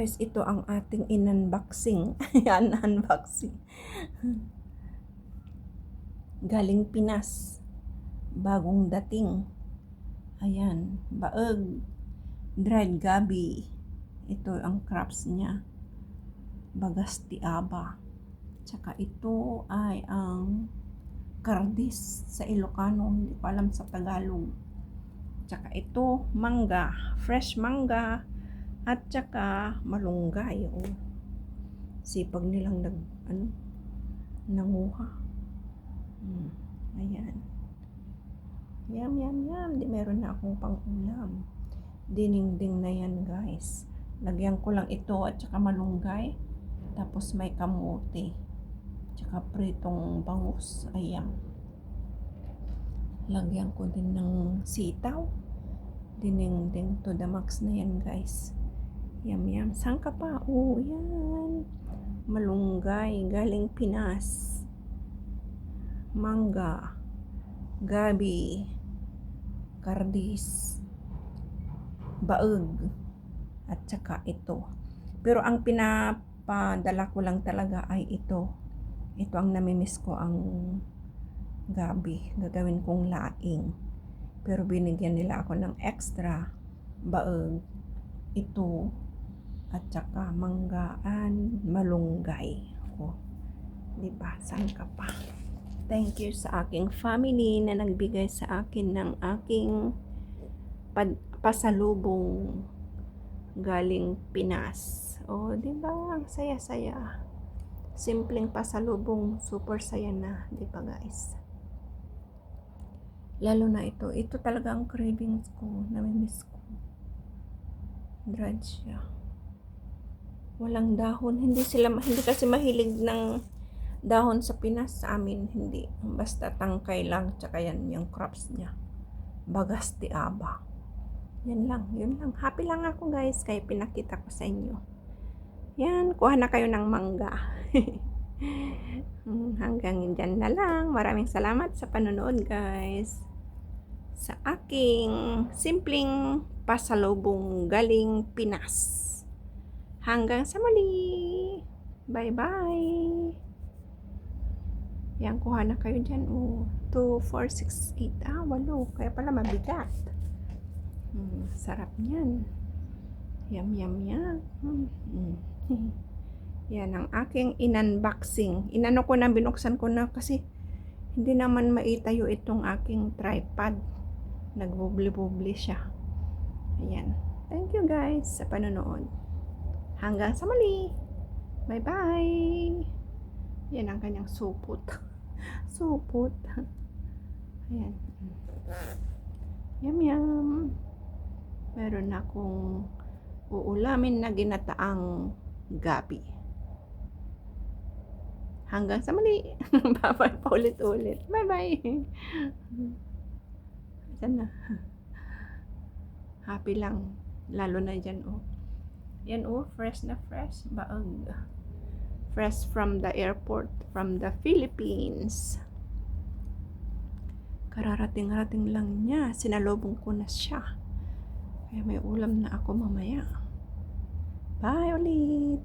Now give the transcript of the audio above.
guys, ito ang ating in-unboxing. Ayan, unboxing. Galing Pinas. Bagong dating. Ayan, baeg. Dried gabi. Ito ang crops niya. Bagas tiaba. Tsaka ito ay ang kardis sa Ilocano. Hindi ko alam sa Tagalog. Tsaka ito, mangga. Fresh mangga. At tsaka malunggay. Oh. Sipag nilang nanguha. Ayan. Yum, yum, yum. Di meron na akong pang-ulam. Dininding na yan, guys. Lagyan ko lang ito at tsaka malunggay. Tapos may kamote. Tsaka pritong bangus. Ayan. Lagyan ko din ng sitaw. Dininding to the max na yan, guys. Yum, yum. Saan ka pa? Oh, yan. Malunggay. Galing Pinas. Mangga. Gabi. Kardis. Baeg. At saka ito. Pero ang pinapadala ko lang talaga ay ito. Ito ang namimiss ko, ang gabi. Gagawin kong laing. Pero binigyan nila ako ng extra. Baeg. Ito. At saka manggaan, malunggay. O, diba? Saan ka pa? Thank you sa aking family na nagbigay sa akin ng aking pasalubong galing Pinas. O, diba? Ang saya-saya. Simpleng pasalubong, super saya na. Diba, guys? Lalo na ito. Ito talaga ang cravings ko. Namimiss ko. Dried siya. Walang dahon. Hindi kasi mahilig ng dahon sa Pinas. Sa amin, hindi. Basta tangkay lang. Tsaka yan, yung crops niya. Bagas tiaba. Yan lang. Yun lang. Happy lang ako, guys. Kaya pinakita ko sa inyo. Yan. Kuha na kayo ng mangga. Hanggang dyan na lang. Maraming salamat sa panonood, guys. Sa aking simpleng pasalubong galing Pinas. Hanggang sa muli. Bye-bye. Yan, kuha na kayo dyan. 2, 4, 6, 8. 8. Kaya pala mabigat. Sarap niyan. Yum, yum, yum. Yan ang aking in-unboxing. Inano ko na, binuksan ko na kasi hindi naman maitayo itong aking tripod. Nagbubli-bubli siya. Ayan. Thank you, guys, sa panonood. Hanggang sa muli. Bye-bye. Yan ang kanyang supot. Supot. Ayan. Yum, yum. Meron akong uulamin na ginataang gabi. Hanggang sa muli. Bye-bye pa ulit-ulit. Bye-bye. Diyan na. Happy lang. Lalo na dyan, Yan, fresh na fresh. Baeg. Fresh from the airport, from the Philippines. Kararating-rating lang niya. Sinalubong ko na siya. Kaya may ulam na ako mamaya. Bye ulit!